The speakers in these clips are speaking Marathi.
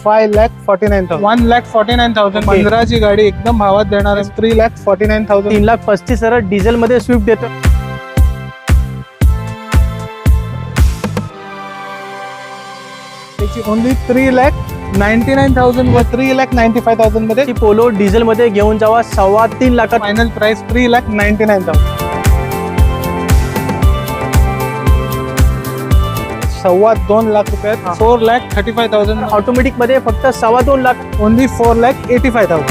5,49,000. 1,49,000. 15 ची गाडी एकदम भावात देणार आहे. 3,49,000. 3,35,000 डिझेल मध्ये स्विफ्ट देतो. त्याची ओनली 3,99,000 व 3,95,000 मध्ये. ती पोलो डिझेल मध्ये घेऊन जावा 3.25 लाखात. Final price 3,99,000. 2.25 लाख रुपयात 4,35,000. ऑटोमॅटिक मध्ये फक्त 2.25 लाख. ओनली 4,85,000.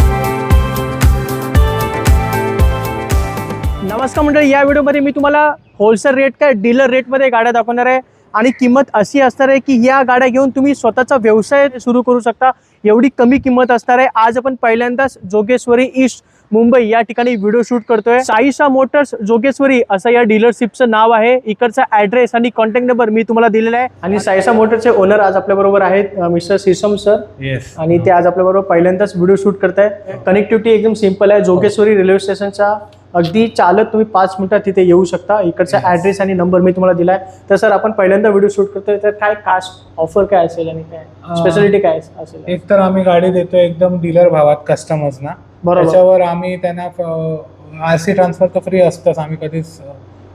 नमस्कार मंडळी, या व्हिडिओमध्ये मी तुम्हाला होलसेल रेट काय डीलर रेटमध्ये गाड्या दाखवणार आहे आणि किंमत अशी असणार आहे की या गाड्या घेऊन तुम्ही स्वतःचा व्यवसाय सुरू करू शकता. एवढी कमी किंमत असणार आहे. आज आपण पहिल्यांदाच जोगेश्वरी ईस्ट मुंबई या ठिकाणी व्हिडिओ शूट करतोय. साईशा मोटर्स जोगेश्वरी असं या डीलरशिपचं नाव आहे. इकडचा ऍड्रेस आणि कॉन्टॅक्ट नंबर मी तुम्हाला दिलेला आहे. आणि साईशा मोटर्सचे ओनर आज आपल्या बरोबर आहेत मिस्टर सिसम सर. येस. आणि ते आज आपल्या बरोबर पहिल्यांदाच व्हिडिओ शूट करताय. कनेक्टिव्हिटी एकदम सिंपल आहे. जोगेश्वरी रेल्वे स्टेशनच्या अगदी चालत तुम्ही 5 मिनिटात तिथे येऊ शकता. इकडचा ऍड्रेस आणि नंबर मी तुम्हाला दिलाय. तर सर आपण पहिल्यांदा व्हिडिओ शूट करतोय, तर काय कास्ट ऑफर काय असेल आणि काय स्पेशालिटी काय असेल? एक तर आम्ही गाडी देतो एकदम डीलर भावात कस्टमर्सना. बरोबर. त्याच्यावर आम्ही त्यांना आरसी ट्रान्सफर तर फ्री असतंच, आम्ही कधीच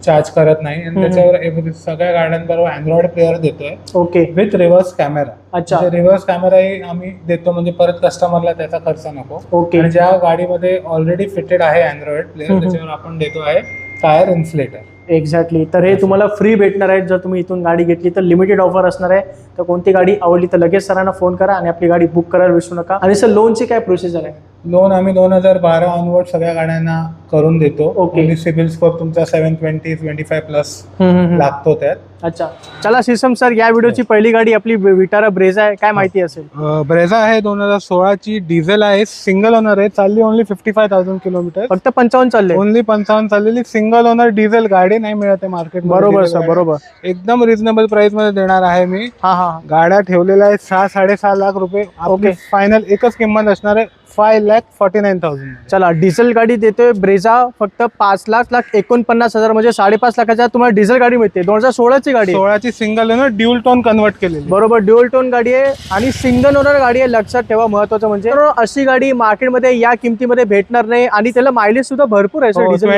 चार्ज करत नाही. आणि त्याच्यावर सगळ्या गाड्यांबरोबर अँड्रॉइड प्लेअर देतोय. ओके. With reverse camera. अच्छा. रिव्हर्स कॅमेराही आम्ही देतो, म्हणजे परत कस्टमरला त्याचा खर्च नको. ओके. आणि ज्या गाडीमध्ये ऑलरेडी फिटेड आहे अँड्रॉइड प्लेअर, त्याच्यावर आपण देतो आहे टायर इन्फ्लेटर. एक्झॅक्टली. तर हे तुम्हाला फ्री भेटणार आहे जर तुम्ही इथून गाडी घेतली तर. लिमिटेड ऑफर असणार आहे. तर कोणती गाडी आवडली तर लगेच सरांना फोन करा आणि आपली गाडी बुक करायला विसरू नका. आणि सर लोनची काय प्रोसिजर आहे? लोन आम्ही 2012 ऑनवर्ड सगळ्या गाड्यांना करून देतो. ओके. सिबिल स्कोर तुमचा 720-25 प्लस लागतो त्यात. अच्छा. चला सिसम सर, या व्हिडिओची पहिली गाडी आपली विटारा ब्रेझा आहे. काय माहिती असेल? ब्रेझा आहे 2016 ची. डिझेल आहे, सिंगल ओनर आहे. चालली ओनली 55,000 किलोमीटर. फक्त 55 चालले. ओनली 55 चाललेली सिंगल ओनर डिझेल गाडी नाही मिळत आहे मार्केट. बरोबर सर, बरोबर. एकदम रिझनेबल प्राइस मध्ये देणार आहे मी. हा हा. गाड्या ठेवलेल्या आहेत 6-6.5 लाख रुपये. ओके. फायनल एकच किंमत असणार आहे 5,49,000. चला, डिझेल गाडी देतोय ब्रेझा फक्त 5,49,000 म्हणजे 5.5 लाखाच्या तुम्हाला डिझेल गाडी मिळते. 2016 ची गाडी आहे. 16 ची single owner dual tone convert केलेली. बरोबर, ड्युअल टोन गाडी आहे आणि सिंगल ओनर गाडी आहे. लक्षात ठेवा, महत्वाचं म्हणजे अशी गाडी मार्केटमध्ये या किमतीमध्ये भेटणार नाही आणि त्याला मायलेज सुद्धा भरपूर आहे.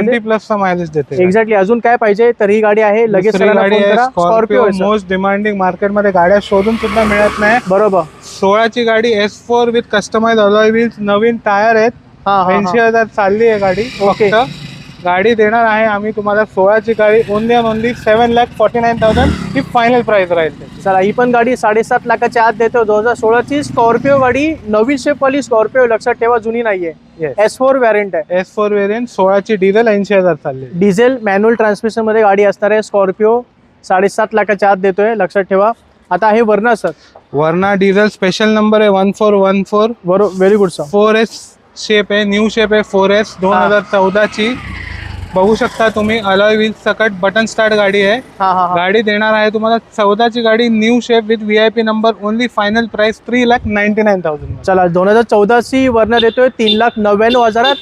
20+ चा मायलेज देते. एक्झॅक्टली. अजून काय पाहिजे? तर ही गाडी आहे. लगेच स्कॉर्पिओ मोस्ट डिमांडिंग मार्केटमध्ये गाड्या शोधून सुद्धा मिळत नाही. बरोबर. 16 ची गाडी S4 with customize alloy wheels, नवीन टायर आहेत. 80,000 चालली आहे गाडी. ओके. गाडी देणार आहे आम्ही तुम्हाला 16 ची गाडी ओनली 7,49,000 ही फायनल प्राइस राहील. चला, ही पण गाडी 7.5 लाखाच्या आत देतो. 2016 ची स्कॉर्पिओ गाडी, नवीन शेप वाली स्कॉर्पिओ. लक्षात ठेवा, जुनी नाहीये. S4 व्हॅरियंट आहे. S4 व्हेरियंट 16 ची डिझेल 80,000 चालली. डिझेल मॅन्युअल ट्रान्समिशन मध्ये गाडी असणार आहे. स्कॉर्पिओ 7.5 लाखाच्या आत देतोय. लक्षात ठेवा. आता आहे वर्ना सर. वर्ना डिझेल स्पेशल नंबर आहे 1414. बरोबर, very good sir. 4S shape आहे, न्यू शेप आहे. 4S 2014 ची. बघू शकता तुम्ही, अलॉय व्हील सकट बटन स्टार्ट गाडी आहे. गाडी देणार आहे तुम्हाला 14 ची गाडी, new shape with VIP number. Only final price 3,99,000. चला, 2014 ची वर्ना देतोय 3,99,000.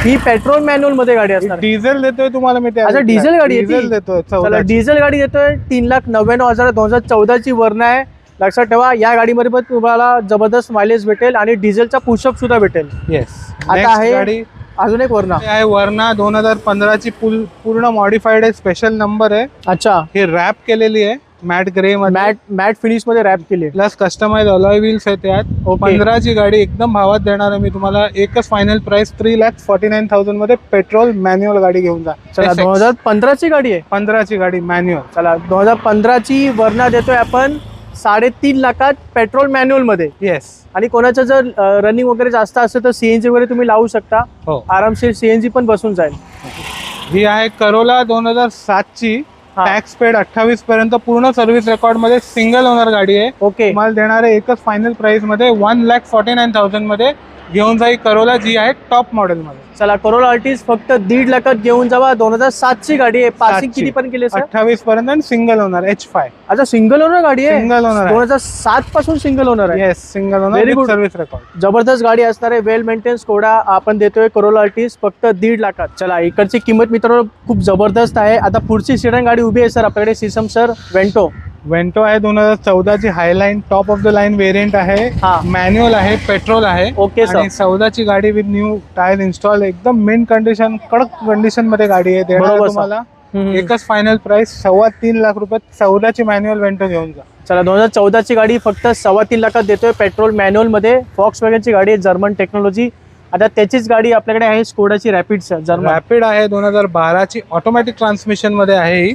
ही पेट्रोल मॅन्युअल मध्ये गाडी असणार. डिझेल देतोय तुम्हाला मी. अच्छा, डिझेल गाडी आहे. डिझेल देतोय. चला, डिझेल गाडी देतोय 3,99,000. 2014 ची वर्ना आहे. लक्षात ठेवा, या गाडीमध्ये पण तुम्हाला जबरदस्त मायलेज भेटेल आणि डिझेलचा पुशअप सुद्धा भेटेल. येस. आता आहे गाडी अजून एक वर्ना आहे. वर्ना 2015 ची पूर्ण मॉडिफाईड आहे. स्पेशल नंबर आहे. अच्छा. ही रॅप केलेली आहे मॅट ग्रे मध्ये. मॅट फिनिश मध्ये रॅप केली. प्लस कस्टमाइज अलॉय व्हील्स आहे त्यात. 15 ची गाडी एकदम भावात देणार आहे मी तुम्हाला. एकच फायनल प्राइस 3,49,000 मध्ये पेट्रोल मॅन्युअल गाडी घेऊन जा. चला, 2015 ची गाडी आहे. 15 ची गाडी मॅन्युअल. चला, 2015 ची वर्ना देतोय आपण 3.5 लाखात पेट्रोल मॅन्युअल मध्ये. येस. आणि कोणाचं जर रनिंग वगैरे जास्त असेल तर CNG वगैरे तुम्ही लावू शकता. आरामशीर CNG पण बसून जाईल. ही आहे करोला 2007 ची. टॅक्स पेड 28 पर्यंत. पूर्ण सर्व्हिस रेकॉर्ड मध्ये सिंगल ओनर गाडी आहे. ओके. तुम्हाला देणार आहे एकच फायनल प्राइस मध्ये 1,49,000 मध्ये घेऊन जाईल. करोला जी आहे टॉप मॉडेल मध्ये. चला, करोला आर्टिस फक्त 1.5 लाखात घेऊन जावा. 2007 ची गाडी आहे. पासिंग किती पण केले सर? 28 पर्यंत. आणि सिंगल ओनर H5. अच्छा, सिंगल ओनर गाडी आहे. सिंगल ओनर 2007 पासून सिंगल ओनर आहे. Yes, single owner. Very good. Service record. जबरदस्त गाडी असणार आहे. वेल मेंटेन स्कोडा आपण देतोय करोला आर्टिस फक्त 1.5 लाखात. चला, इकडची किंमत मित्रांनो खूप जबरदस्त आहे. आता पुढची सिडन गाडी उभी आहे सर आपल्याकडे. Sesame sir, Vento. वेंटो आहे 2014 ची Highline top of the line variant आहे. हा. मॅन्युअल आहे, पेट्रोल आहे. Okay sir. आणि 14 ची गाडी विथ न्यू टायर इन्स्टॉल, एकदम मेन कंडिशन, कडक कंडिशन मध्ये गाडी आहे. देणार बरोबर, तुम्हाला एकच फायनल प्राइस 3.25 लाख रुपये. 14 ची मॅन्युअल वेंटो घेऊन जा. चला 2014 ची गाडी फक्त 3.25 लाखात देतोय, पेट्रोल मॅन्युअल मध्ये. Volkswagen ची गाडी आहे, जर्मन टेक्नॉलॉजी. आता त्याचीच गाडी आपल्याकडे आहे स्कोडाची रॅपिड सर. जर्मन रॅपिड आहे 2012 ची, ऑटोमॅटिक ट्रान्समिशन मध्ये आहे ही.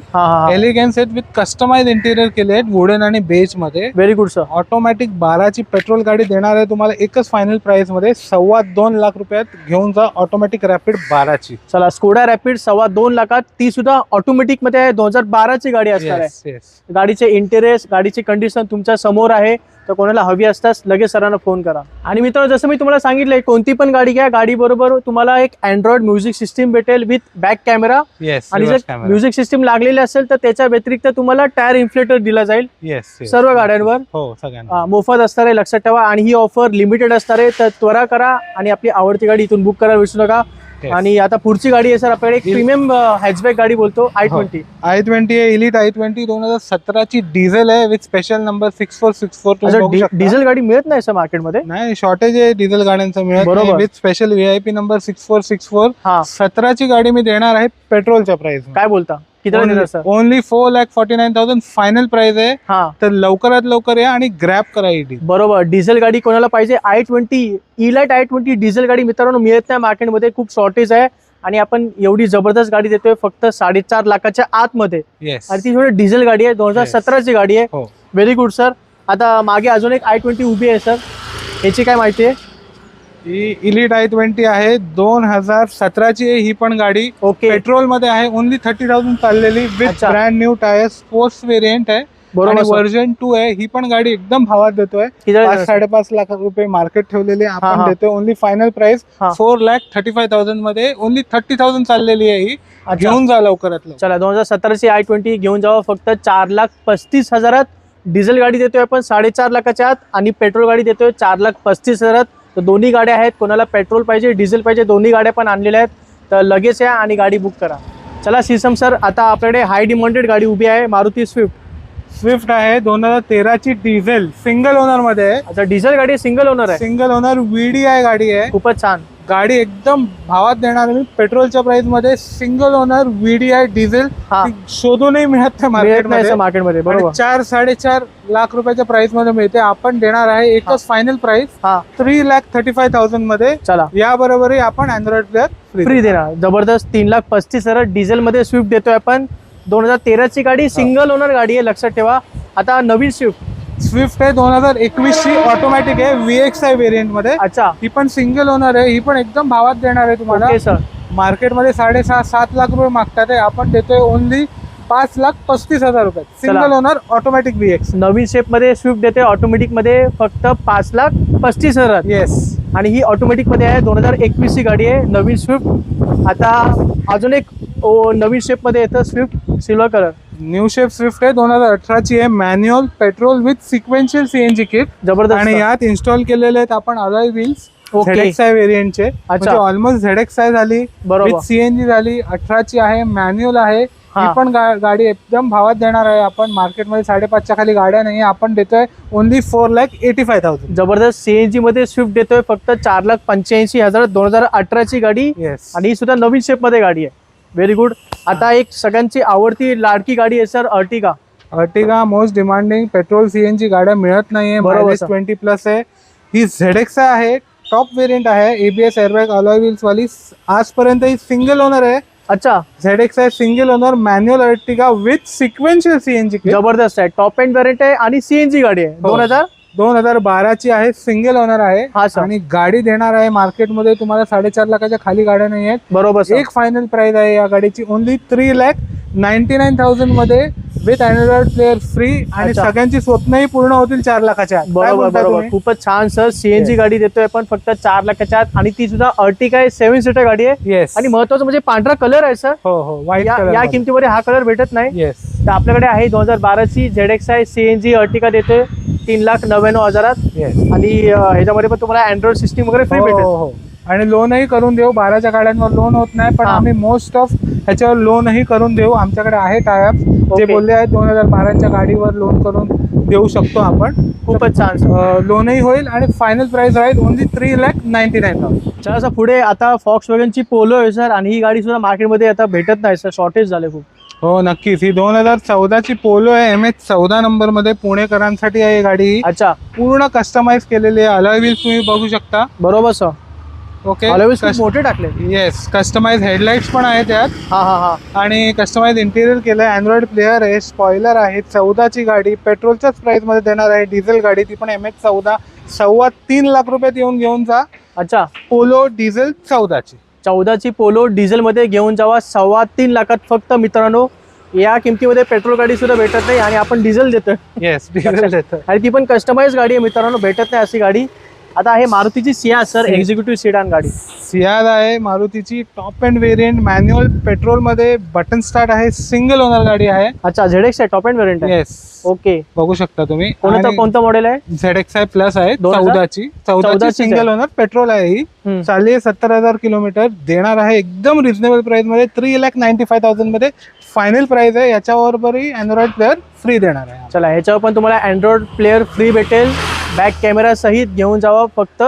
एलिगन्स आहेत, विथ कस्टमाइज इंटिरियर केले आहेत वुडन आणि बेज मध्ये. Very good sir. ऑटोमॅटिक 12 ची पेट्रोल गाडी देणार आहे तुम्हाला एकच फायनल प्राइस मध्ये 2.25 लाख रुपयात घेऊन जा. ऑटोमॅटिक रॅपिड 12 ची. चला स्कोडा रॅपिड 2.25 लाखात, ती सुद्धा ऑटोमॅटिक मध्ये आहे. 2012 ची गाडी असणार आहे. गाडीचे इंटेरियर, गाडीची कंडिशन तुमच्या समोर आहे. तर कोणाला हवी असताच लगेच सरांना फोन करा. आणि मित्रांनो, जसं मी तुम्हाला सांगितलंय, कोणती पण गाडी घ्या, गाडी बरोबर तुम्हाला एक अँड्रॉइड म्युझिक सिस्टीम भेटेल विथ बॅक कॅमेरा. आणि जर म्युझिक सिस्टीम लागलेली असेल तर त्याच्या व्यतिरिक्त तुम्हाला टायर इन्फ्लेटर दिला जाईल सर्व गाड्यांवर. हो, सगळ्यांना मोफत असणार आहे, लक्षात ठेवा. आणि ही ऑफर लिमिटेड असणार आहे, तर त्वरा करा आणि आपली आवडती गाडी इथून बुक करायला विसरू नका. आणि आता पुढची गाडी आहे सर आपल्याकडे एक प्रीमियम हॅचबॅक गाडी बोलतो, i20. i20 आहे, इलिट i20 2017 ची डिझेल आहे विथ स्पेशल नंबर 6464. डिझेल गाडी मिळत नाही सर मार्केटमध्ये. नाही, शॉर्टेज आहे डिझेल गाड्यांचं मिळत नाही. With special VIP number 6464. 17 ची गाडी मी देणार आहे पेट्रोलच्या प्राइस. काय बोलता, किती सर? ओनली 4,49,000 फायनल प्राइस आहे. तर लवकरात लवकर या आणि ग्रॅब करा ईडी. बरोबर. डिझेल गाडी कोणाला पाहिजे, i20 इलाइट i20 डिझेल गाडी मित्रांनो मिळत नाही मार्केटमध्ये, खूप शॉर्टेज आहे. आणि आपण एवढी जबरदस्त गाडी देतोय फक्त 4.5 लाखाच्या आतमध्ये. आणि ती थोडी डिझेल गाडी आहे, 2017 ची गाडी आहे. Very good sir. आता मागे अजून एक i20 उभी आहे सर, याची काय माहिती आहे? ही इलिट i20 आहे, 2017 ची आहे ही पण गाडी. ओके. पेट्रोल मध्ये आहे, ओनली 30,000 चाललेली with brand new tyre, sports variant आहे. आणि व्हर्जन 2 आहे. ही पण गाडी एकदम भावात देतोय. 5.5 लाख रुपये मार्केट ठेवलेले आपण देतोय. ओनली फायनल प्राइस 4,35,000 मध्ये. ओनली 30,000 चाललेली आहे ही. घेऊन जा लवकरात. चला 2017 ची i20 घेऊन जावा फक्त 4,35,000. डिझेल गाडी देतोय आपण 4.5 लाखाच्या आत, आणि पेट्रोल गाडी देतोय 4,35,000. तर दोन्ही गाड्या आहेत, कोणाला पेट्रोल पाहिजे डिझेल पाहिजे, दोन्ही गाड्या पण आणलेल्या आहेत. तर लगेच या आणि गाडी बुक करा. चला सीसम सर, आता आपल्याकडे हाय डिमांडेड गाडी उभी आहे, मारुती स्विफ्ट आहे 2013 ची डिझेल, सिंगल ओनर मध्ये आहे. अच्छा, डिझेल गाडी सिंगल ओनर आहे. सिंगल ओनर VDI गाडी आहे. खूपच छान गाडी, एकदम भावात देणार मी पेट्रोलच्या प्राइस मध्ये. सिंगल ओनर VDI डिझेल शोधूनही मिळत नाही मार्केटमध्ये. बरोबर. 4-4.5 लाख रुपयाच्या प्राइस मध्ये मिळते. आपण देणार आहे एकच फायनल प्राइस 3,35,000 मध्ये. चला, या बरोबरही आपण अँड्रॉइड प्लेअर फ्री देणार. जबरदस्त. 3,35,000 डिझेल मध्ये स्विफ्ट देतोय आपण. 2013 ची गाडी, सिंगल ओनर गाडी आहे, लक्षात ठेवा. आता नवीन स्विफ्ट आहे 2021 ची, ऑटोमॅटिक आहे, VXI व्हेरियंट मध्ये. अच्छा, ही पण सिंगल ओनर आहे. ही पण एकदम भावात देणार आहे तुम्हाला. मार्केटमध्ये 6.5-7 लाख रुपये मागतात आहे, आपण देतोय ओनली 5,35,000 रुपये. Single owner automatic VX. नवीन शेप मध्ये स्विफ्ट देते ऑटोमॅटिक मध्ये फक्त 5,35,000. येस. आणि ही ऑटोमॅटिक मध्ये आहे, 2021 ची गाडी आहे, नवीन स्विफ्ट. आता अजून एक नवीन शेप मध्ये येतं Swift, silver colour. New shape Swift आहे, 2018 ची आहे, manual, petrol with sequential CNG kit. जबरदस्त. आणि यात इन्स्टॉल केलेले आहेत आपण अलॉय व्हील्स ZXI व्हेरियंटचे. म्हणजे ऑलमोस्ट ZXI झाली, विथ CNG झाली. 18 ची आहे, मॅन्युअल आहे. ही पण गाडी एकदम भावात देणार आहे आपण. मार्केटमध्ये 5.5च्या खाली गाड्या नाही, आपण देतोय ओनली 4,85,000. जबरदस्त. CNG मध्ये स्विफ्ट देतोय फक्त 4,85,000. 2018 ची गाडी. आणि ही सुद्धा नवीन शेप मध्ये गाडी आहे. Very good. आता एक सगळ्यांची आवडती लाडकी गाडी आहे sir, Ertiga. Most demanding petrol CNG गाड्या मिळत नाहीये. 20+ आहे. ही ZXI आहे, टॉप व्हेरियंट आहे, ABS एअरबॅग अलॉय व्हील्स वाली. आजपर्यंत ही सिंगल ओनर आहे. अच्छा, ZXI single owner manual Ertiga with sequential CNG. जबरदस्त आहे, टॉप एंड व्हेरियंट आहे आणि CNG गाडी आहे. 2012 ची आहे, सिंगल ओनर आहे. आणि गाडी देणार आहे मार्केटमध्ये तुम्हाला 4.5 लाखाच्या खाली गाड्या नाही आहेत. बरोबर. एक फायनल प्राइस आहे या गाडीची ओनली 3,99,000 मध्ये विथ अँड्रॉइड प्लेअर फ्री. आणि सगळ्यांची स्वप्नही पूर्ण होतील 4 लाखाच्या आत. बरोबर. खूपच छान सर. CNG गाडी देतोय आपण फक्त 4 लाखाच्या आत. आणि ती सुद्धा अर्टिगा आहे, 7 सीटर गाडी आहे. आणि महत्वाचं म्हणजे पांढरा कलर आहे सर. हो, व्हाईट. या किमतीमध्ये हा कलर भेटत नाही. तर आपल्याकडे आहे 2012 ची ZXI CNG अर्टिगा देतोय 3,99,000. आणि ह्याच्यामध्ये पण तुम्हाला अँड्रॉइड सिस्टीम वगैरे फ्री भेटेल. आणि लोनही करून देऊ. 12च्या गाड्यांवर लोन होत नाही, पण आम्ही मोस्ट ऑफ ह्याच्यावर लोनही करून देऊ. आमच्याकडे आहे टायअप. जे बोलले आहेत 2012च्या गाडीवर लोन करून देऊ शकतो आपण. खूपच छान. लोनही होईल आणि फायनल प्राइस राहील ओनली 3,99,000. सर असं पुढे आता Volkswagenची पोलो आहे सर, आणि ही गाडी सुद्धा मार्केटमध्ये आता भेटत नाही सर, शॉर्टेज झाले खूप. हो नक्कीच. ही 2014ची पोलो आहे, MH14 नंबर मध्ये, पुणेकरांसाठी आहे ही गाडी. अच्छा, पूर्ण कस्टमाइज केलेली आहे. अलॉय व्हील्स तुम्ही बघू शकता. बरोबर सर. ओके, मोठे टाकले. येस, कस्टमाइज हेडलाइट्स पण आहे त्यात. हा. आणि कस्टमाइज इंटिरियर केलं आहे. अँड्रॉइड प्लेअर आहे, स्पॉइलर आहे. 14ची गाडी पेट्रोलच्याच प्राइस मध्ये देणार आहे. डिझेल गाडी, ती पण MH14. 3.25 लाख रुपयात घेऊन जा. अच्छा, पोलो डिझेल 14ची. 14ची पोलो डिझेल मध्ये घेऊन जावा 3.25 लाखात फक्त. मित्रांनो, या किमतीमध्ये पेट्रोल गाडी सुद्धा भेटत नाही आणि आपण डिझेल देतोय. येस, डिझेल देतोय. आणि ती पण कस्टमाइज गाडी आहे मित्रांनो, भेटत नाही अशी गाडी. आता आहे मारुतीची सियाज सर, एक्झिक्युटिव्ह सिडान गाडी. सियाज आहे मारुतीची, top end variant, manual, petrol मध्ये, बटन स्टार्ट आहे, सिंगल ओनर गाडी आहे. अच्छा, ZX आहे, टॉप एंड व्हेरियंट आहे. Yes, okay. बघू शकता तुम्ही. कोणतं मॉडेल आहे? ZXi प्लस आहे, 14ची सिंगल ओनर, पेट्रोल आहे. ही चालली आहे 70,000 किलोमीटर. देणार आहे एकदम रिझनेबल प्राइस मध्ये, 3,95,000 मध्ये फायनल प्राइस आहे. याच्याबरोबरही अँड्रॉइड प्लेअर फ्री देणार आहे. चला, ह्याच्यावर पण तुम्हाला अँड्रॉइड प्लेअर फ्री भेटेल. बॅक कॅमेरा सहित घेऊन जावा फक्त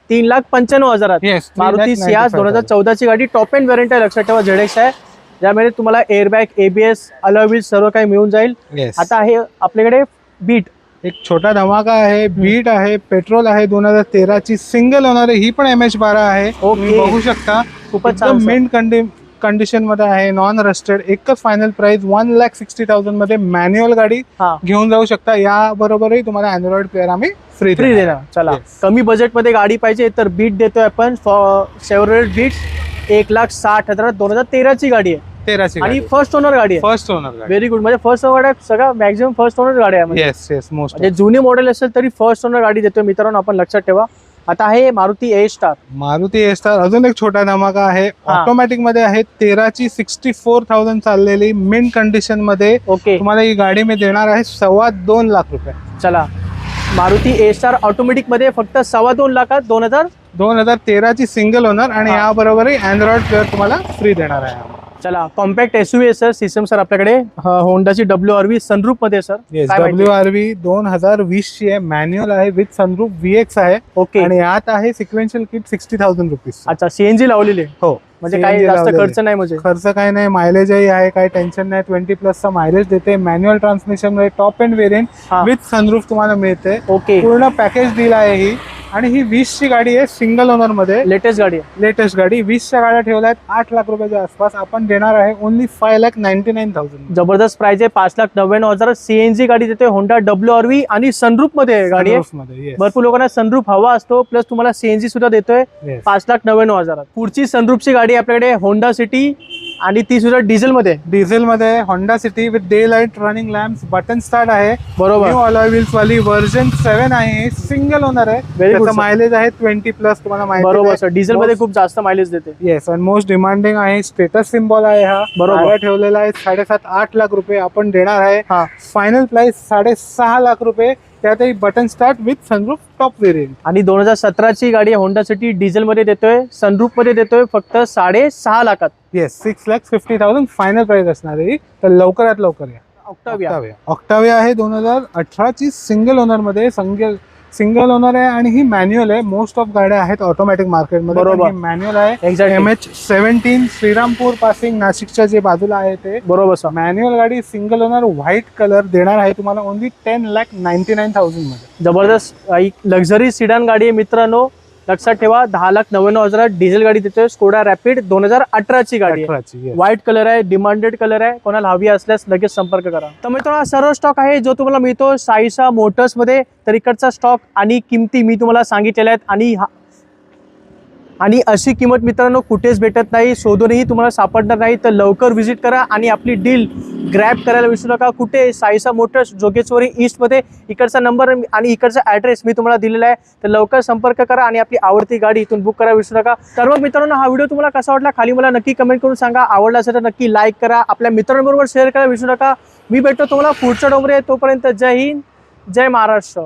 3,95,000. येस, मारुती सियाज 2014ची गाडी, टॉप एंड व्हेरियंट आहे, लक्षात ठेवा. ZX आहे, ज्यामध्ये तुम्हाला एअरबॅग, ABS, अलॉय व्हील्स सर्व काही मिळून जाईल. आता आहे आपल्याकडे बीट, एक छोटा धमाका आहे. बीट आहे, पेट्रोल आहे, 2013ची सिंगल ओनर आहे. ही पण MH12 आहे. तुम्ही बघू शकता. खूपच मिंट कंडिशन मध्ये आहे, नॉन रस्टेड. एकच फायनल प्राइस 1,60,000 मध्ये मॅन्युअल गाडी घेऊन जाऊ शकता. या बरोबरही तुम्हाला अँड्रॉइड प्लेअर आम्ही फ्री देणार. चला, कमी बजेट मध्ये गाडी पाहिजे तर बीट देतोय आपण. शेव्हरलेट बीट 1,60,000, 2013ची गाडी आहे. 13ची आणि फर्स्ट ओनर गाडी आहे. फर्स्ट ओनर गाडी, व्हेरी गुड. म्हणजे फर्स्ट ओनर सगळं मॅक्झिमम फर्स्ट ओनर गाडी आहे. Yes, most. म्हणजे जुनी मॉडेल असेल तरी फर्स्ट ओनर गाडी देतोय मित्रांनो, आपण लक्षात ठेवा. आता आहे मारुती ए स्टार. अजून एक छोटा धमाका आहे, ऑटोमॅटिक मध्ये आहे. 13ची 64,000 चाललेली, मिंट कंडिशन मध्ये. ओके, तुम्हाला ही गाडी मी देणार आहे 2.25 लाख रुपये. चला, मारुती ए स्टार ऑटोमॅटिक मध्ये फक्त 2.25 लाखात 2013ची सिंगल ओनर. आणि याबरोबरही अँड्रॉइड प्लेअर तुम्हाला फ्री देणार आहे. चला, कॉम्पॅक्ट SUV आहे सर, सिस्टम सर आपल्याकडे. होंडाची WRV सनरूफ मध्ये सर. WRV 2020ची आहे, मॅन्युअल आहे, विथ सनरूफ, VX आहे. ओके, आणि यात आहे सिक्वेन्शियल किट 60,000 रुपीज. अच्छा, CNG लावलेली आहे. हो, म्हणजे काही जास्त खर्च नाही. म्हणजे खर्च काही नाही, मायलेजही आहे, काही टेन्शन नाही. 20+ मायलेज देते. मॅन्युअल ट्रान्समिशन मध्ये, top end variant with sunroof तुम्हाला मिळते. ओके, पूर्ण पॅकेज डील आहे ही. आणि ही 20ची गाडी आहे, सिंगल ओनर मध्ये, लेटेस्ट गाडी आहे. लेटेस्ट गाडी. 20च्या गाड्या ठेवल्या आहेत 8 लाख रुपयाच्या आसपास. आपण देणार आहे ओनली 5,99,000. जबरदस्त प्राइस आहे, 5,99,000. CNG गाडी देतोय, होंडा WRV आणि सनरूफ मध्ये गाडी आहे. भरपूर लोकांना सनरूफ हवा असतो, प्लस तुम्हाला CNG सुद्धा देतोय 5,99,000. पुढची सनरूफची गाडी आपल्याकडे होंडा सिटी, आणि ती सुद्धा डिझेल मध्ये. Honda city with day light running lamps, button start आहे. बरोबर, न्यू अलॉय व्हील्स वाली, वर्जन 7 आहे, सिंगल ओनर आहे. त्याचा मायलेज आहे 20+ तुम्हाला माहिती. बरोबर सर, डिझेल मध्ये खूप जास्त मायलेज देते. येस, आणि मोस्ट डिमांडिंग आहे. स्टेटस सिम्बॉल आहे हा. बरोबर, ठेवलेला आहे 7.5-8 लाख रुपये. आपण देणार आहे फायनल प्राइस 6.5 लाख रुपये. त्यातही button start with sunroof, top variant. आणि 2017ची गाडी होंडा सिटी डिझेल मध्ये देतोय, सनरूफ मध्ये देतोय फक्त 6.5 लाखात. येस, 6,50,000 फायनल प्राइस असणार आहे. तर लवकरात लवकर या. ऑक्टाविया आहे, 2018ची सिंगल ओनर मध्ये. सिंगल ओनर आहे आणि ही मॅन्युअल आहे. मोस्ट ऑफ गाड्या आहेत ऑटोमॅटिक मार्केटमध्ये, बरोबर, मॅन्युअल आहे. MH17 श्रीरामपूर पासिंग, नाशिकच्या जे बाजूला आहे ते. बरोबर सर, मॅन्युअल गाडी, सिंगल ओनर, व्हाईट कलर. देणार आहे तुम्हाला ओनली 10,99,000 मध्ये. जबरदस्त लक्झरी सिडान गाडी आहे मित्रांनो, लक्षात ठेवा. 10,99,000 डिझेल गाडी देतोय. स्कोडा रॅपिड 2018ची गाडी आहे. व्हाईट कलर आहे, डिमांडेड कलर आहे. कोणाला हवी असल्यास लगेच संपर्क करा. तर मित्रांनो, सर्व स्टॉक आहे जो तुम्हाला मिळतो साईसा मोटर्स मध्ये. तर इकडचा स्टॉक आणि किमती मी तुम्हाला सांगितलेल्या आहेत. आणि अशी किंमत मित्रांनो कुठेच भेटत नाही, शोधूनही तुम्हाला सापडणार नाही. तर लवकर व्हिजिट करा आणि आपली डील ग्रॅब करायला विसरू नका. कुठे? साईसा मोटर्स, जोगेश्वरी ईस्ट मध्ये. इकडचा नंबर आणि इकडचा ॲड्रेस मी तुम्हाला दिलेला आहे. तर लवकर संपर्क करा आणि आपली आवडती गाडी इथून बुक करायला विसरू नका. तर मग मित्रांनो, हा व्हिडिओ तुम्हाला कसा वाटला खाली मला नक्की कमेंट करून सांगा. आवडला असेल तर नक्की लाईक करा. आपल्या मित्रांबरोबर शेअर करायला विसरू नका. मी भेटतो तुम्हाला पुढच्या डोंगरे. तोपर्यंत जय हिंद, जय महाराष्ट्र.